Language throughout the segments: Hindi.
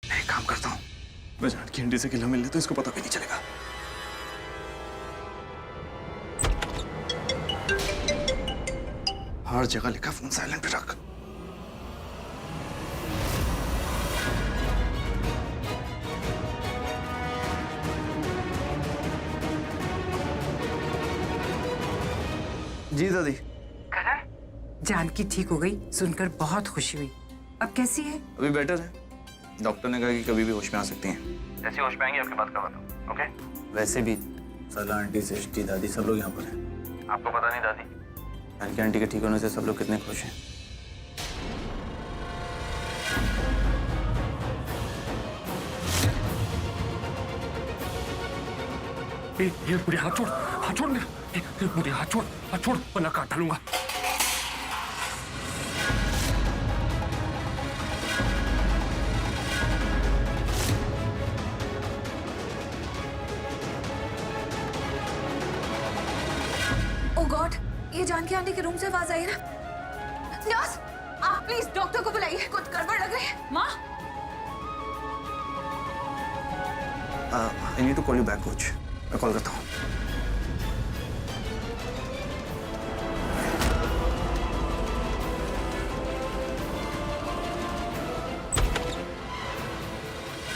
मैं एक काम करता हूँ, मैं जानकी आंटी से किला मिलने तो इसको पता भी नहीं चलेगा। हर जगह लिखा फोन साइलेंट पे रख। जी दादी। जानकी ठीक हो गई, सुनकर बहुत खुशी हुई। अब कैसी है? अभी बेटर है। डॉक्टर ने कहा कि कभी भी होश में आ सकती हैं। जैसे होश में आएंगे आपके बात करवा दो, ओके? वैसे भी सरला आंटी, सृष्टि, दादी सब लोग यहाँ पर हैं। आपको पता नहीं दादी, जानकी आंटी के ठीक होने से सब लोग कितने खुश हैं। ये मुझे हाथ छोड़ मेरा, मुझे हाथ छोड़ वरना काट डालूंगा। ओ गॉड, ये जानकी आंटी के रूम से आवाज आई है ना। नर्स, आप प्लीज डॉक्टर को बुलाइए, कुछ गड़बड़ लग रही है। माँ, I need to call you back coach. मैं कॉल करता हूँ।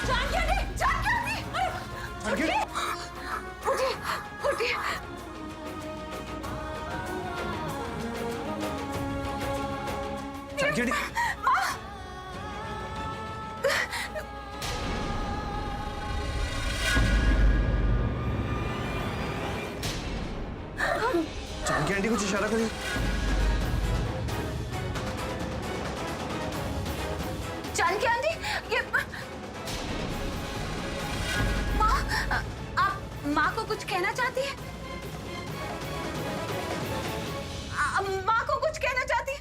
जानकी आंटी, जानकी आंटी, अरे उठिए, उठिए। जानकी आंटी, जानकी आंटी कुछ इशारा करिए। जानकी आंटी, ये माँ, आप माँ को कुछ कहना चाहती है? माँ को कुछ कहना चाहती है?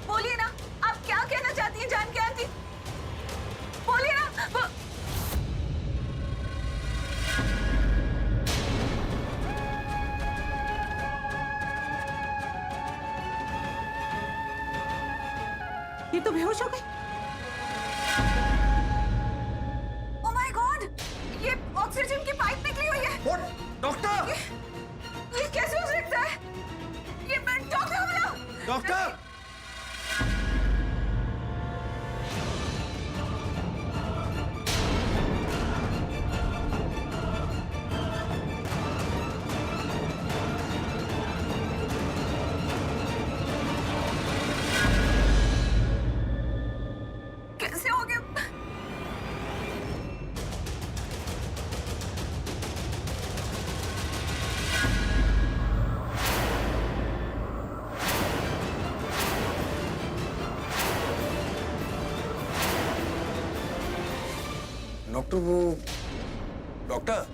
बोलिए ना, आप क्या कहना चाहती हैं जानकी आंटी? बोलिए ना। ये तो बेहोश हो गई। ओह माय गॉड, ये ऑक्सीजन की पाइप निकली हुई है। डॉक्टर! ये कैसे हो सकता है? ये डॉक्टर को बुलाओ। डॉक्टर! कैसे हो गया? डॉक्टर वो डॉक्टर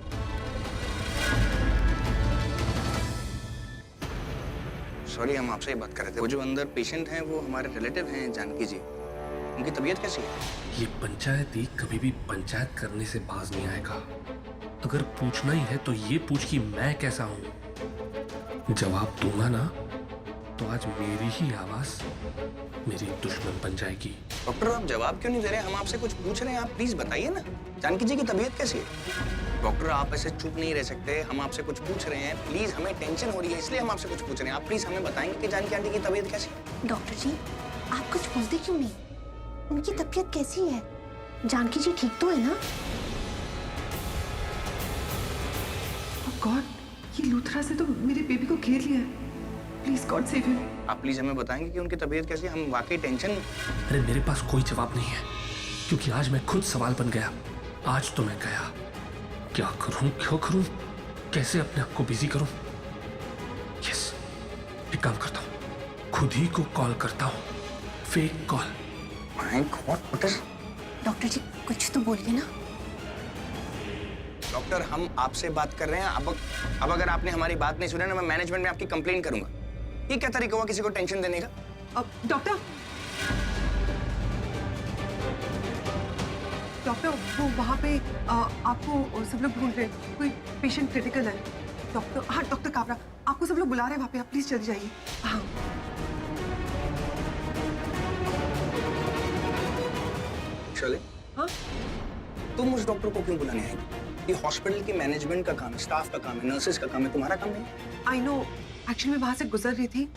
सॉरी, हम आपसे ही बात कर रहे थे। वो जो अंदर पेशेंट हैं वो हमारे रिलेटिव हैं, जानकी जी। उनकी तबीयत कैसी है? ये पंचायती कभी भी पंचायत करने से बाज नहीं आएगा। अगर पूछना ही है तो ये पूछ कि मैं कैसा हूं। जवाब दूंगा ना तो आज मेरी ही आवाज मेरी दुश्मन बन जाएगी। डॉक्टर आप जवाब क्यों नहीं दे रहे? हम आपसे कुछ पूछ रहे हैं, आप प्लीज बताइए ना। जानकी जी की तबीयत कैसी है? डॉक्टर आप ऐसे चुप नहीं रह सकते, हम आपसे कुछ पूछ रहे हैं। प्लीज, हमें टेंशन हो रही है इसलिए हम आपसे कुछ पूछ रहे हैं। आप प्लीज हमें बताएंगे कि जानकी आंटी की तबीयत कैसी है? डॉक्टर जी, आप कुछ बोलते क्यों नहीं? उनकी तबीयत कैसी है? जानकी जी ठीक तो है ना? गॉड, ये लूथरा से तो मेरे बेबी को घेर लिया है। Please God save him. आप प्लीज हमें बताएंगे कि उनकी तबीयत कैसी है? हम वाकई टेंशन। अरे मेरे पास कोई जवाब नहीं है क्योंकि आज मैं खुद सवाल बन गया। आज तो मैं गया, क्या करूं, क्यों करूं, कैसे अपने आप को बिजी करूं। यस, एक काम करता हूं, खुद ही को कॉल करता हूं, fake call. My god doctor! Doctor ji कुछ तो बोलिए ना। डॉक्टर हम आपसे बात कर रहे हैं। अब अगर आपने हमारी बात नहीं सुनी ना, मैं मैनेजमेंट में आपकी कंप्लेंट करूंगा। ये क्या तरीका हुआ किसी को टेंशन देने का? डॉक्टर, डॉक्टर वो वहाँ पे आपको सब लोग ढूंढ रहे हैं। कोई पेशेंट क्रिटिकल है। डॉक्टर, हाँ डॉक्टर काबरा, आपको सब लोग बुला रहे हैं वहाँ पे। आप प्लीज जल्दी जाइए। हाँ चले। हाँ तुम उस डॉक्टर को क्यों बुलाने आएगी? ये हॉस्पिटल की मैनेजमेंट का काम है, स्टाफ का काम है, नर्सेज का काम है, तुम्हारा काम नहीं। आई नो, एक्चुअली मैं वहां से गुजर रही थी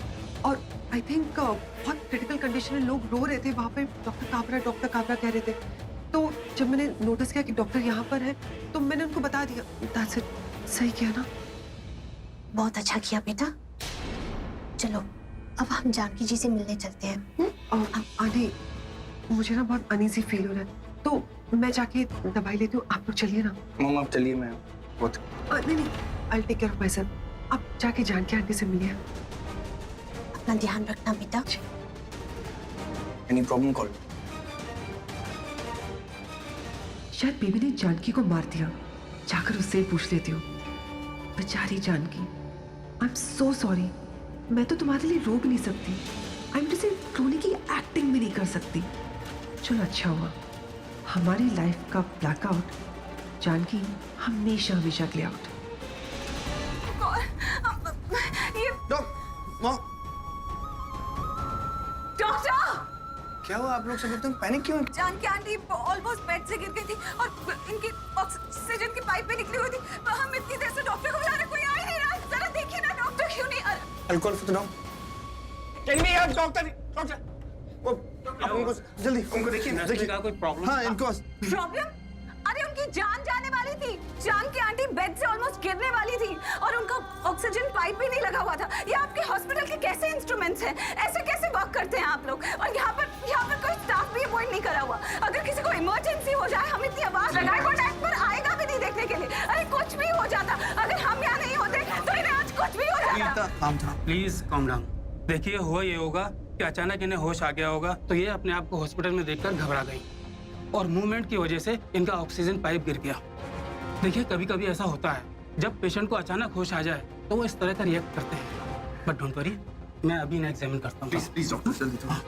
और आई थिंक बहुत क्रिटिकल कंडीशन में लोग रो रहे थे वहां पे, डॉक्टर काबरा कह रहे थे। तो जब मैंने नोटिस किया कि डॉक्टर यहाँ पर है तो मैंने उनको बता दिया। That's it. सही किया ना? बहुत अच्छा किया बेटा। चलो अब हम जानकी जी से मिलने चलते हैं। आंटी, मुझे ना बहुत अनईजी फील हो रहा है, तो मैं जाके दवाई लेती हूँ, आप लोग चलिए ना। मम्मा आप चलिए, मैं बहुत नहीं, I take care of myself. आप जाके जानकी आंटी से मिलिए। अपना ध्यान रखना बेटा। Any problem call. शायद बेबी ने जानकी को मार दिया, जाकर उससे ही पूछ लेती हूँ। बेचारी Janki, I am so sorry. मैं तो तुम्हारे लिए रो भी नहीं सकती, आई एम जैसे रोने की एक्टिंग भी नहीं कर सकती। चलो अच्छा हुआ, हमारी लाइफ का ब्लैकआउट जानकी हमेशा हमेशा के लिए आउट। ये मॉम डॉक्टर! क्या हुआ? आप लोग सब एकदम पैनिक क्यों? जानकी आंटी ऑलमोस्ट बेड से गिर गई थी और इनकी ऑक्सीजन की पाइप पे निकली हुई थी। हम इतनी देर से डॉक्टर को बुला रहे, कोई आ ही नहीं रहा। जरा देखिए ना डॉक्टर क्यों नहीं आ रहा? Alcohol for the dog. Can we have doctor? वो उनको जल्दी उनको देखिए का कोई प्रॉब्लम? हाँ इनको प्रॉब्लम? अरे उनकी जान जाने वाली थी। जानकी आंटी बेड से ऑलमोस्ट गिरने वाली थी और उनका ऑक्सीजन पाइप भी नहीं लगा हुआ था। ये आपके हॉस्पिटल के कैसे इंस्ट्रूमेंट्स हैं? ऐसे कैसे वर्क करते हैं आप लोग? और यहाँ पर कोई स्टाफ भी अपॉइंट नहीं करा हुआ। अगर किसी को इमरजेंसी हो जाए, हम इतनी आवाज लगाए, कोई टाइम पर आएगा भी नहीं देखने के लिए। अरे कुछ भी हो जाता, अगर हम यहाँ नहीं होते तो इन्हें आज कुछ भी हो जाता। Please come down. देखिए हुआ ये होगा कि अचानक इन्हें होश आ गया होगा, तो ये अपने आप को हॉस्पिटल में देखकर घबरा गई और मूवमेंट की वजह से इनका ऑक्सीजन पाइप गिर गया। देखिए कभी कभी ऐसा होता है, जब पेशेंट को अचानक होश आ जाए तो वो इस तरह का रिएक्ट करते हैं। बट डोंट वरी, मैं अभी इन्हें एग्जामिन करता हूँ। प्लीज डॉक्टर जल्दी थोड़ा।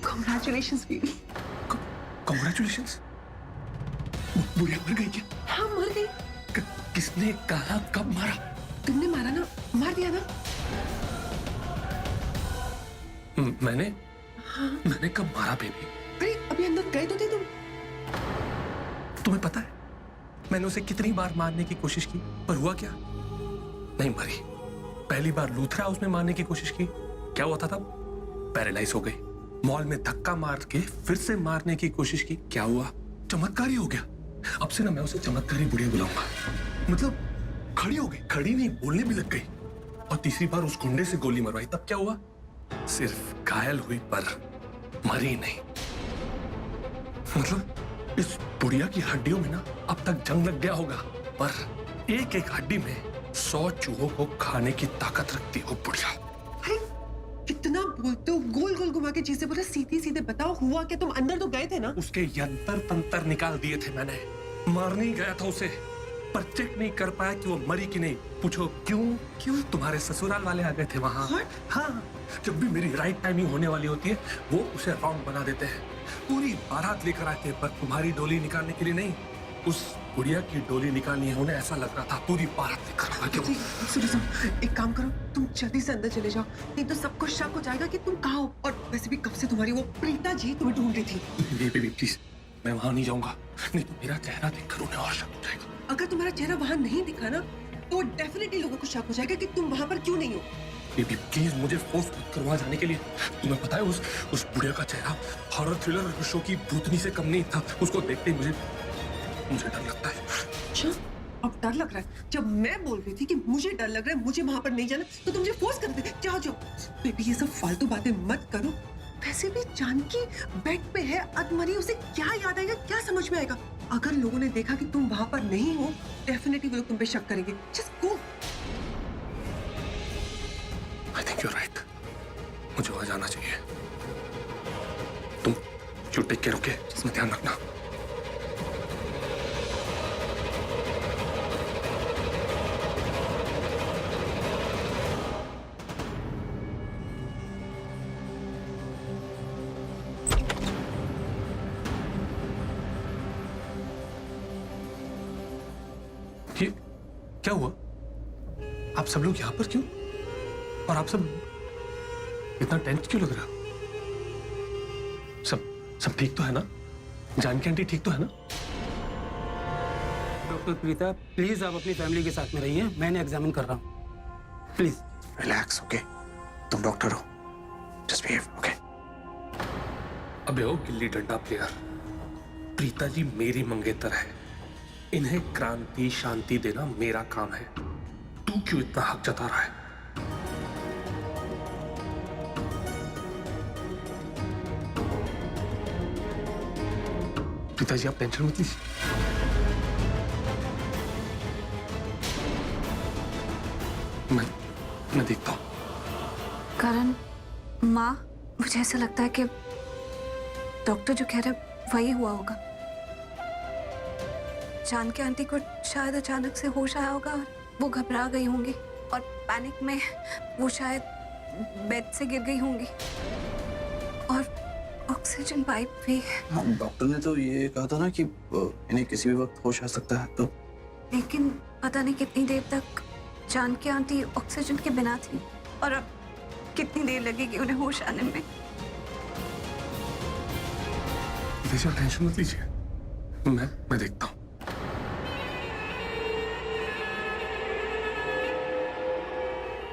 Congratulations baby. कांग्रेचुलेशंस। बुढ़िया मर गई क्या? हाँ मर गई। किसने कहा, कब मारा? तुमने मारा ना, मार दिया ना। मैंने कब मारा बेबी? अरे अभी अंदर गए तो थे तुम। तुम्हें पता है मैंने उसे कितनी बार मारने की कोशिश की, पर हुआ क्या? नहीं मरी। पहली बार लूथरा हाउस में मारने की कोशिश की, क्या हुआ था तब? पैरालाइज हो गई। मॉल में धक्का मार के फिर से मारने की कोशिश की, क्या हुआ? चमत्कारी हो गया। अब से ना मैं उसे चमत्कारी बुढ़िया बुलाऊंगा। मतलब खड़ी हो गई, खड़ी नहीं बोलने भी लग गई। और तीसरी बार उस गुंडे से गोली मरवाई, तब क्या हुआ? सिर्फ घायल हुई पर मरी नहीं। मतलब इस बुढ़िया की हड्डियों में ना अब तक जंग लग गया होगा, पर एक एक हड्डी में 100 चूहों को खाने की ताकत रखती हो बुढ़िया। अरे कितना बोलते हो, गोल गोल घुमा के चीजें बोला, सीधे सीधे बताओ हुआ क्या? तुम अंदर तो गए थे ना? उसके यंतर तंतर निकाल दिए थे मैंने। मारने ही गया था उसे, पर चेक नहीं कर पाया कि वो मरी कि नहीं। पूछो क्यों? तुम्हारे ससुराल वाले आ गए थे वहां। हाँ, जब भी मेरी राइट टाइमिंग होने वाली होती है वो उसे रॉन्ग बना देते हैं। पूरी बारात लेकर आते हैं, पर तुम्हारी डोली निकालने के लिए नहीं। उस बुढ़िया की डोली निकालनी है उन्हें, ऐसा लग रहा था। पूरी बारात लेकर आते हो। सुनो, एक काम करो, तुम जल्दी से अंदर चले जाओ, नहीं तो सबको शक हो जाएगा कि तुम कहाँ हो। और वैसे भी कब से तुम्हारी वो प्रीता जी तुम्हें ढूंढ रही थी। बेबी प्लीज, मैं वहां नहीं जाऊंगा, नहीं तो मेरा चेहरा देखकर उन्हें और शक हो जाएगा। अगर तुम्हारा चेहरा वहां नहीं दिखा ना तो डेफिनेटली लोगों को शक हो जाएगा कि तुम वहां पर क्यों नहीं हो। बेबी प्लीज मुझे फोर्स मत करो वहां जाने के लिए। तुम्हें पता है उस बुढ़िया का चेहरा हॉरर थ्रिलर शो की भूतनी से कम नहीं था। उसको देखते ही मुझे डर लगता है। अच्छा, अब डर लग रहा है? जब मैं बोल रही थी कि मुझे डर लग रहा है, मुझे वहां पर नहीं जाना, तो तुम मुझे फोर्स कर दे। जाओ बेबी, ये सब फालतू बातें मत करो। वैसे भी जानकी बेड पे है, अधमरी, उसे क्या याद आएगा, क्या समझ में आएगा? अगर लोगों ने देखा कि तुम वहां पर नहीं हो, डेफिनेटली वो लोग तुम पे शक करेंगे। Just go. I think you are right, मुझे वहां जाना चाहिए। तुम यू टेक केयर, ओके? इसमें ध्यान रखना। क्या हुआ? आप सब लोग यहाँ पर क्यों? और आप सब इतना टेंस क्यों लग रहा? सब ठीक तो है ना? जानकी आंटी ठीक तो है ना? डॉक्टर प्रीता, प्लीज आप अपनी फैमिली के साथ में रहिए, मैंने एग्जामिन कर रहा हूँ, प्लीज। Relax, okay? तुम डॉक्टर हो, जस्ट बिहेव, ओके? अबे ओ गिल्ली डंडा प्लेयर, प्रीता जी मेरी मंगेतर है, इन्हें क्रांति शांति देना मेरा काम है। तू क्यों इतना हक जता रहा है? प्रीता जी आप टेंशन मत लीजिए। मैं देखता हूं। करण, माँ, मुझे ऐसा लगता है कि डॉक्टर जो कह रहे वही हुआ होगा। जानकी आंटी को शायद अचानक से होश आया होगा, वो घबरा गई होंगी और पैनिक में वो शायद बेड से गिर गई होंगी और ऑक्सीजन पाइप भी। हाँ, डॉक्टर ने तो ये कहा था ना कि इन्हें किसी भी वक्त होश आ सकता है, तो लेकिन पता नहीं कितनी देर तक जानकी आंटी ऑक्सीजन के बिना थी और अब कितनी देर लगेगी उन्हें होश आने में। टेंशन मत लीजिए, मैं देखता हूं।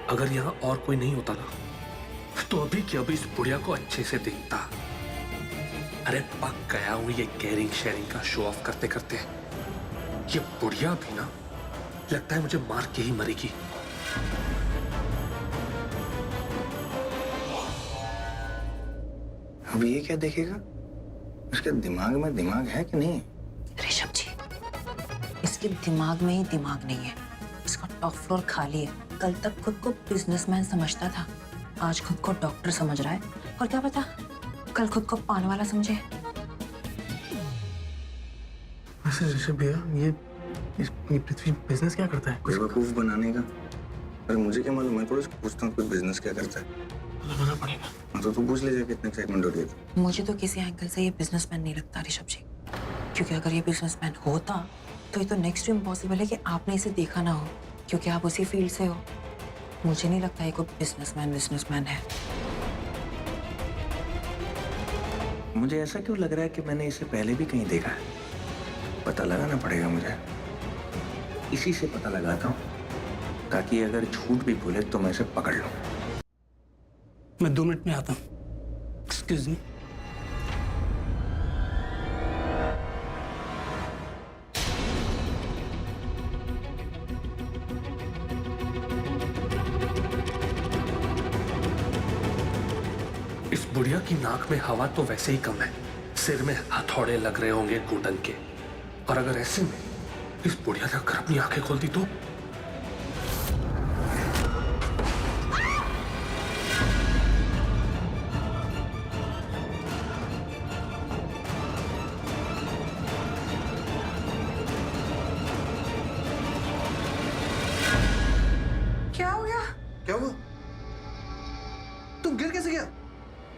अगर यहाँ और कोई नहीं होता ना, तो अभी की अभी इस बुढ़िया को अच्छे से देखता। अरे पक गया हूं ये केयरिंग शेयरिंग का शो ऑफ करते करते। ये बुढ़िया भी ना लगता है मुझे मार के ही मरेगी। अब ये क्या देखेगा? इसके दिमाग में दिमाग है कि नहीं? ऋषभ जी, इसके दिमाग में ही दिमाग नहीं है, इसका टॉप फ्लोर खाली है। कल तक खुद को बिजनेसमैन समझता था, आज खुद को डॉक्टर समझ रहा है, और क्या पता कल खुद को पान वाला समझे। वैसे ऋषभ भैया, ये पृथ्वी बिजनेस क्या करता है? बेवकूफ बनाने का। अरे मुझे क्या मालूम, मैं थोड़ा इसको पूछता हूँ कोई बिजनेस क्या करता है। लगाना पड़ेगा। हाँ, तो तू पूछ लीजिए कितने एक्साइटमेंट हो रही है। मुझे तो किसी एंगल से ये बिजनेसमैन नहीं लगता ऋषभ जी, क्योंकि अगर ये बिजनेसमैन होता तो ये तो नेक्स्ट टू इम्पॉसिबल है कि आपने इसे देखा ना हो, क्योंकि आप उसी फील्ड से हो। मुझे नहीं लगता ये कोई बिजनेसमैन है। मुझे ऐसा क्यों लग रहा है कि मैंने इसे पहले भी कहीं देखा है। पता लगाना पड़ेगा मुझे, इसी से पता लगाता हूँ, ताकि अगर झूठ भी बोले तो मैं इसे पकड़ लूं। मैं 2 मिनट में आता हूँ। Excuse me. इस बुढ़िया की नाक में हवा तो वैसे ही कम है, सिर में हथौड़े लग रहे होंगे घुटन के, और अगर ऐसे में इस बुढ़िया ने अगर अपनी आंखें खोल दी तो क्या हो गया? क्या हुआ? तुम गिर कैसे गया?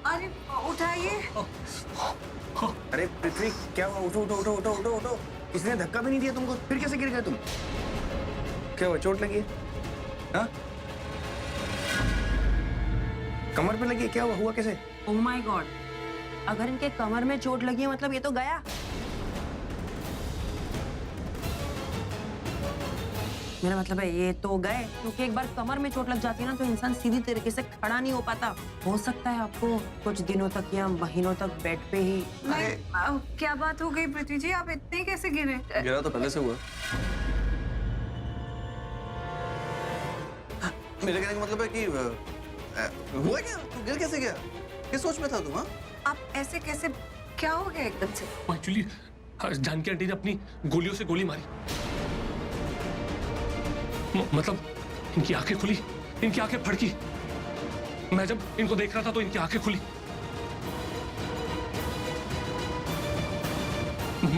अरे उठाइए। अरे पृथ्वी, क्या हुआ? उठो उठो उठो उठो उठो उठो। इसने धक्का भी नहीं दिया तुमको, फिर कैसे गिर गए तुम? क्या हुआ, चोट लगी है? हाँ? कमर पे लगी है? क्या हुआ, हुआ कैसे? ओह माय गॉड, अगर इनके कमर में चोट लगी है मतलब ये तो गया। मेरा मतलब है ये तो गए, क्योंकि एक बार कमर में चोट लग जाती है ना तो इंसान सीधी तरीके से खड़ा नहीं हो पाता। हो सकता है आपको कुछ दिनों तक या महीनों तक बेड पे ही। क्या बात हो गई पृथ्वी जी, आप इतने कैसे गिरे? गिरा तो पहले से हुआ। मेरे कहने का मतलब है कि हुआ क्या? तू गिर कैसे गया? किस सोच में था तू? हाँ, आप ऐसे कैसे, क्या हो गया एकदम से? एक्चुअली जानकी आंटी ने अपनी गोलियों से गोली मारी। मतलब इनकी आंखें खुली, इनकी आंखें फड़की। मैं जब इनको देख रहा था तो इनकी आंखें खुली।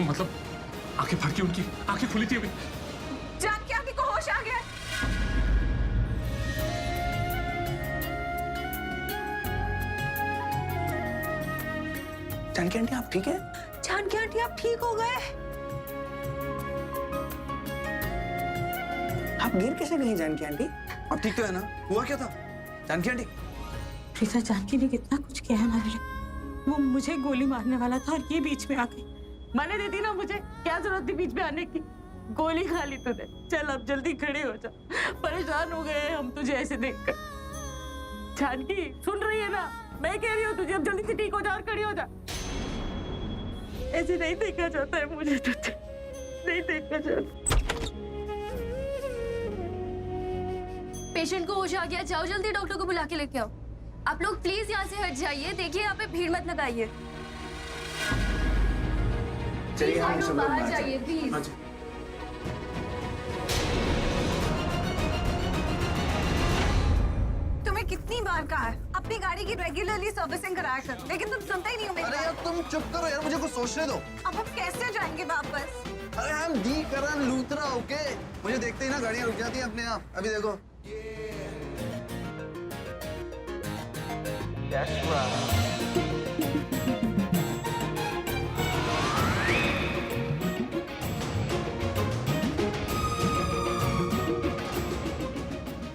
मतलब आंखें फड़की, उनकी आंखें खुली थी अभी। जानकी आंटी को होश आ गया। जानकी आंटी आप ठीक है? जानकी आंटी आप ठीक हो गए? आप गिर कैसे गई जानकी आंटी? अब ठीक तो है ना? हुआ क्या था जानकी आंटी? प्रीता जानकी ने कितना कुछ किया है हमारे लिए। वो मुझे गोली मारने वाला था और ये बीच में आ गई। मैंने दे दी ना, मुझे क्या जरूरत थी बीच में आने की? गोली खा ली तूने। चल अब जल्दी खड़े हो जा, परेशान हो गए हम तुझे ऐसे देखकर। जानकी सुन रही है ना? मैं कह रही हूँ तुझे अब जल्दी से ठीक हो जा और खड़ी हो जा। ऐसे नहीं देखा जाता है मुझे तुझे, नहीं देखा जाता। पेशेंट को होश आ गया, जाओ जल्दी डॉक्टर को बुला के लेके आओ। आप लोग प्लीज यहाँ से हट जाइए, देखिए यहाँ पे भीड़ मत लगाइए। चलिए हम सब लोग बाहर जाइए प्लीज। तुम्हें कितनी बार कहा है अपनी गाड़ी की रेगुलरली सर्विसिंग कराया कर, लेकिन तुम सुनते ही नहीं हो मेरी अरे बात। यार तुम चुप करो यार, मुझे कुछ सोचने दो। अब हम कैसे जाएंगे वापस? अरे हम डी करण लूथरा, ओके? मुझे देखते ही ना गाड़ियां रुक जाती हैं अपने आप। अभी देखो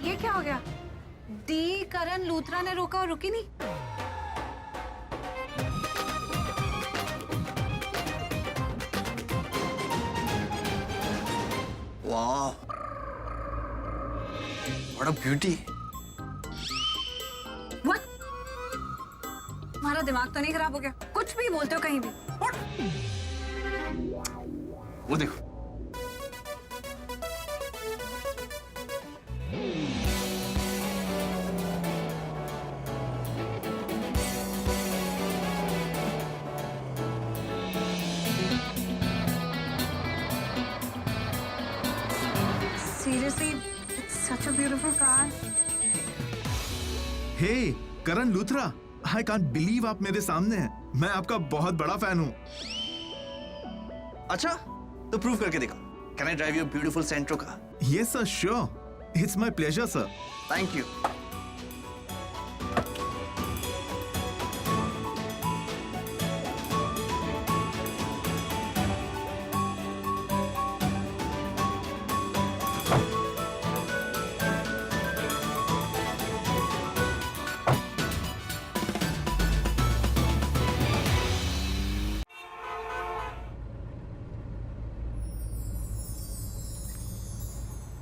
ये क्या हो गया? डी करण लूथरा ने रोका और रुकी नहीं। वाह, व्हाट अ ब्यूटी। What? हमारा दिमाग तो नहीं खराब हो गया? कुछ भी बोलते हो कहीं भी। वो देखो, Seriously, it's such a beautiful car. Hey Karan Luthra, I can't believe आप मेरे सामने हैं। मैं आपका बहुत बड़ा फैन हूँ। अच्छा तो प्रूव करके दिखाओ। Can I drive your beautiful Santro car? Yes sir, sure, it's my pleasure sir. Thank you.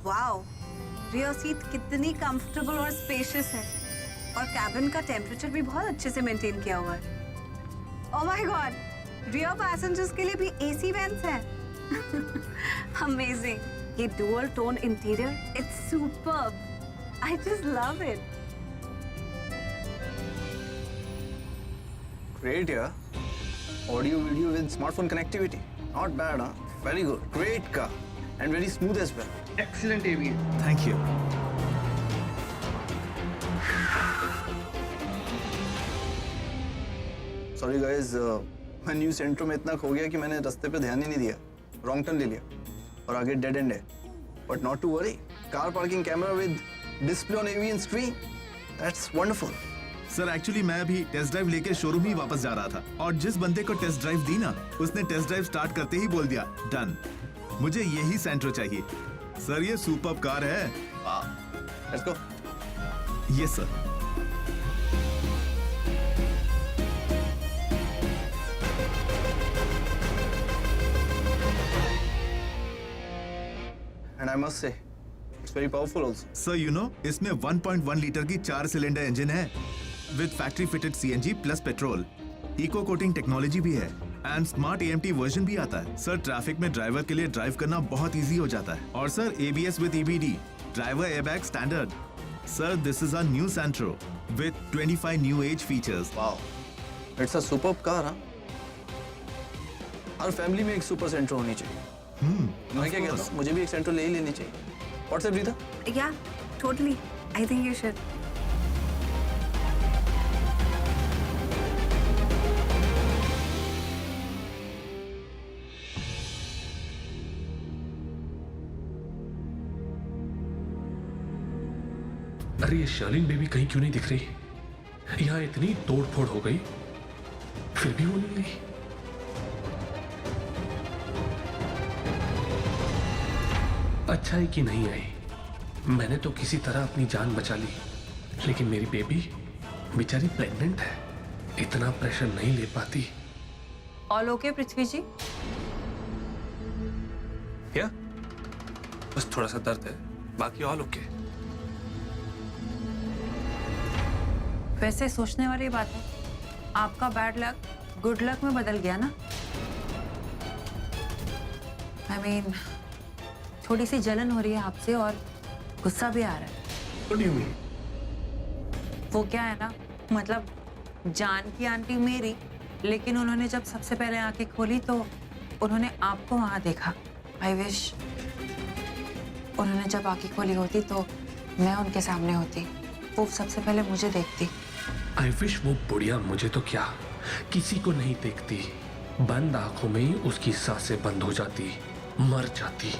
Wow, rear seat कितनी कंफर्टेबल और स्पेशियस है, और कैबिन का टेम्परेचर भी बहुत अच्छे से मेंटेन किया हुआ है। Oh my God, rear passengers के लिए भी एसी वेंट्स हैं। अमेजिंग। ये dual tone interior, it's superb. I just love it. Great, yeah. Audio, video with smartphone connectivity. Not bad, huh? Very good. Great car. And very smooth as well. Excellent ABS. Thank you. Sorry guys, मैं न्यू सेंट्रो में इतना खो गया कि मैंने रास्ते पे ध्यान ही नहीं दिया। रॉन्ग टर्न ले लिया और आगे डेड एंड है। But not to worry. Car parking camera with display on AV and screen. That's wonderful. Sir actually मैं अभी टेस्ट ड्राइव लेके शोरूम ही वापस जा रहा था, और जिस बंदे को टेस्ट ड्राइव दी ना, उसने टेस्ट ड्राइव स्टार्ट करते ही बोल दिया डन, मुझे यही सेंट्रो चाहिए। सर ये सुपर्ब कार है। Let's go. Yes sir. And I must say, it's very powerful also. Sir you know, इसमें 1.1 लीटर की 4 सिलेंडर इंजन है with factory fitted CNG plus petrol. Eco coating technology भी है एंड स्मार्ट एएमटी वर्जन भी आता है। सर ट्रैफिक में ड्राइवर के लिए ड्राइव करना बहुत इजी हो जाता है। और sir ABS with EBD, driver airbag standard. Sir this is a new Santro with 25 new age features. Wow. It's a superb car, huh? हर फैमिली में एक सुपर सेंट्रो होनी चाहिए। मैं क्या कहता हूँ, मुझे भी एक सेंट्रो ले ही लेनी चाहिए। What's up, Rita? Yeah, totally. I think you should. अरे ये शालीन बेबी कहीं क्यों नहीं दिख रही? यहाँ इतनी तोड़ फोड़ हो गई, फिर भी वो नहीं आई। अच्छा है कि नहीं आई, मैंने तो किसी तरह अपनी जान बचा ली, लेकिन मेरी बेबी बेचारी प्रेग्नेंट है, इतना प्रेशर नहीं ले पाती। ऑल ओके पृथ्वी जी? क्या? बस थोड़ा सा दर्द है, बाकी ऑल ओके। वैसे सोचने वाली बात है, आपका बैड लक गुड लक में बदल गया ना। I mean, थोड़ी सी जलन हो रही है आपसे और गुस्सा भी आ रहा है। What do you mean? वो क्या है ना, मतलब जानकी आंटी मेरी, लेकिन उन्होंने जब सबसे पहले आंखें खोली तो उन्होंने आपको वहां देखा। आई विश उन्होंने जब आंखें खोली होती तो मैं उनके सामने होती, वो सबसे पहले मुझे देखती। आई विश वो बुढ़िया मुझे तो क्या किसी को नहीं देखती, बंद आंखों में ही उसकी सांसें बंद हो जाती, मर जाती।